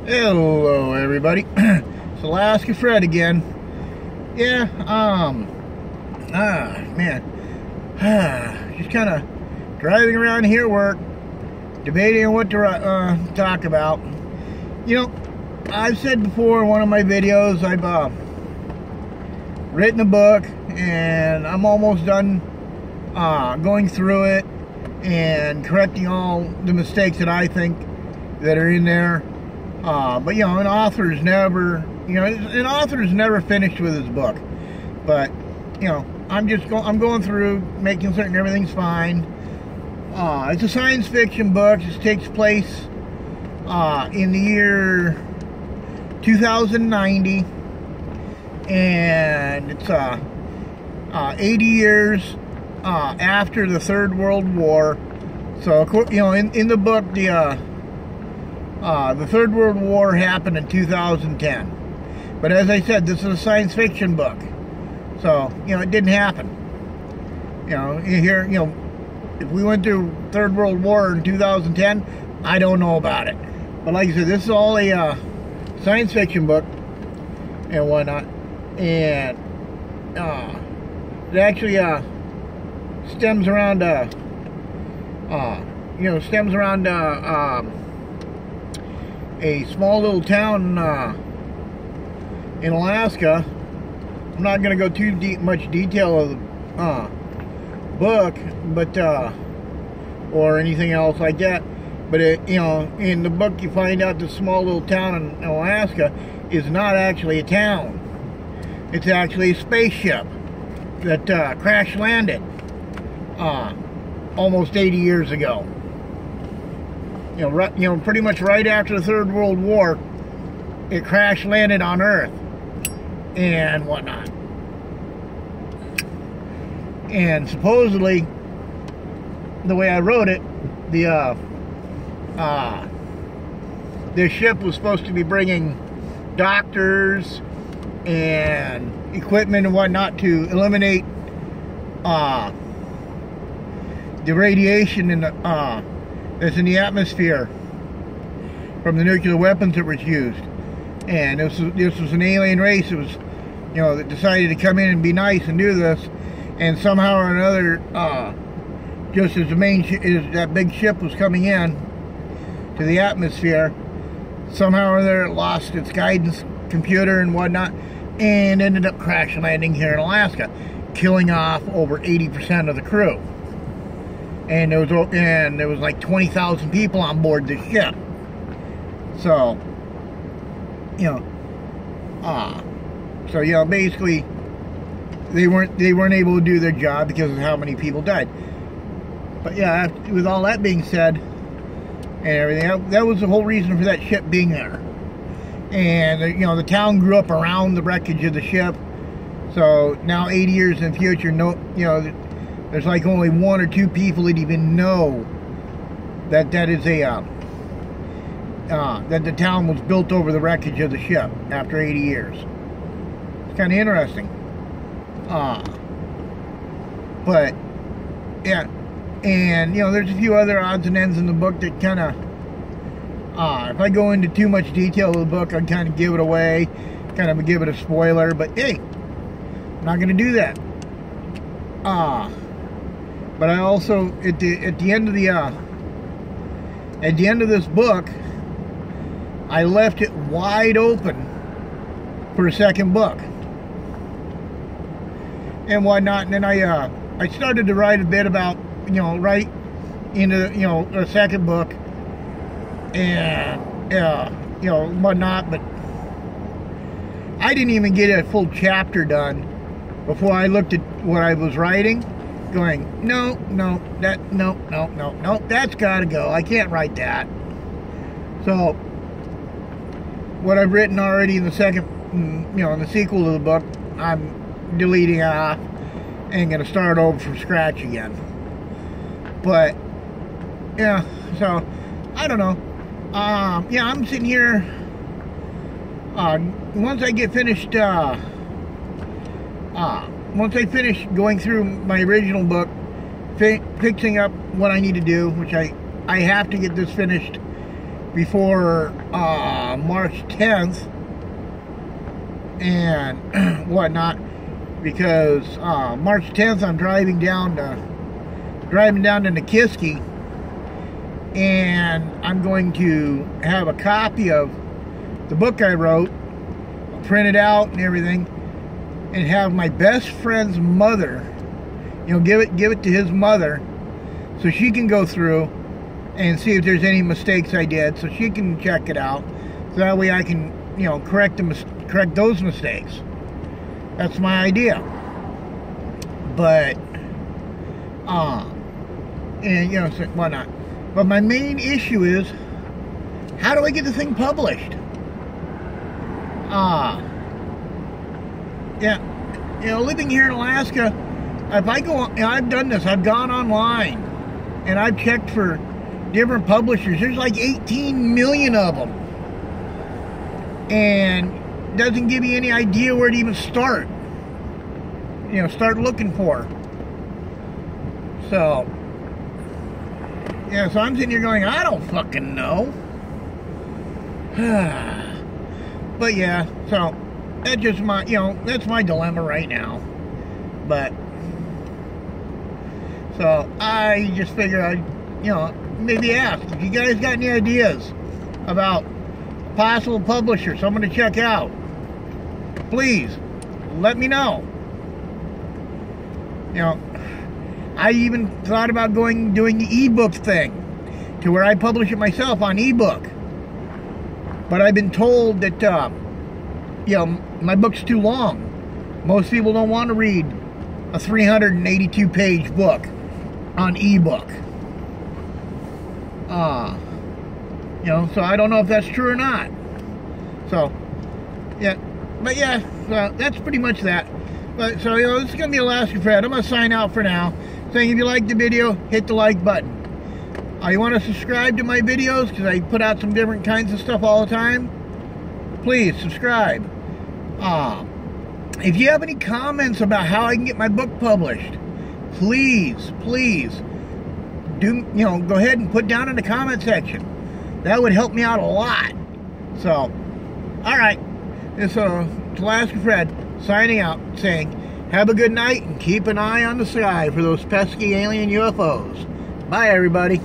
Hello everybody, it's Alaska Fred again. Yeah, just kind of driving around here at work, debating on what to talk about. You know, I've said before in one of my videos, I've written a book, and I'm almost done going through it and correcting all the mistakes that I think that are in there. But you know, an author's never finished with his book. But you know, I'm going through, making certain everything's fine. It's a science fiction book. It takes place in the year 2090, and it's 80 years after the Third World War. So you know, in the book, the Third World War happened in 2010. But as I said, this is a science fiction book. So, you know, it didn't happen. You know, if we went through Third World War in 2010, I don't know about it. But like I said, this is all a science fiction book and whatnot. And it actually stems around a small little town in Alaska. I'm not going to go too much detail of the book, but or anything else like that. But you know, in the book, you find out this small little town in Alaska is not actually a town. It's actually a spaceship that crash landed almost 80 years ago. You know, pretty much right after the Third World War, it crash landed on Earth and whatnot. And supposedly, the way I wrote it, this ship was supposed to be bringing doctors and equipment and whatnot to eliminate the radiation in the that's in the atmosphere from the nuclear weapons that were used. And this was an alien race that was, you know, that decided to come in and be nice and do this. And somehow or another, just as that big ship was coming in to the atmosphere, somehow or other it lost its guidance computer and whatnot, and ended up crash landing here in Alaska, killing off over 80% of the crew. And there was like 20,000 people on board this ship. So, you know, basically they weren't able to do their job because of how many people died. But yeah, with all that being said and everything, that was the whole reason for that ship being there. And you know, the town grew up around the wreckage of the ship. So now, 80 years in the future, there's like only one or two people that even know that is that the town was built over the wreckage of the ship after 80 years. It's kind of interesting. But yeah, and you know, there's a few other odds and ends in the book that kind of, if I go into too much detail of the book, I'd kind of give it away, kind of give it a spoiler. But hey, I'm not going to do that. But I also, at the end of this book, I left it wide open for a second book and whatnot. And then I started to write a bit about, you know, right into, you know, a second book and you know, whatnot. But I didn't even get a full chapter done before I looked at what I was writing, going, no, that's got to go. I can't write that. So what I've written already in the second, you know, in the sequel to the book, I'm deleting off and going to start over from scratch again. But yeah, so I don't know. Yeah, I'm sitting here. Once I get finished, once I finish going through my original book, fixing up what I need to do, which I have to get this finished before March 10th and whatnot, because March 10th I'm driving down to Nikiski, and I'm going to have a copy of the book I wrote printed out and everything, and have my best friend's mother, give it to his mother, so she can go through and see if there's any mistakes I did, so she can check it out, so that way I can correct those mistakes. That's my idea. But and so whatnot. But my main issue is, how do I get the thing published? Living here in Alaska, if I go, I've done this. I've gone online and I've checked for different publishers. There's like 18 million of them, and doesn't give you any idea where to even start. Start looking for. So, so I'm sitting here going, I don't fucking know. But yeah, so that's just my, that's my dilemma right now. But, so I just figured I'd, maybe ask if you guys got any ideas about possible publishers, someone to check out. Please, let me know. I even thought about doing the ebook thing, to where I publish it myself on ebook. But I've been told that, my book's too long. Most people don't want to read a 382-page book on ebook. So I don't know if that's true or not. So, yeah. But yeah, so that's pretty much that. But so, this is going to be Alaska Fred. I'm going to sign out for now, saying if you liked the video, hit the like button. You want to subscribe to my videos, because I put out some different kinds of stuff all the time? Please subscribe. If you have any comments about how I can get my book published, please do, go ahead and put down in the comment section. That would help me out a lot. So, alright. It's Alaska Fred signing out, saying, have a good night and keep an eye on the sky for those pesky alien UFOs. Bye, everybody.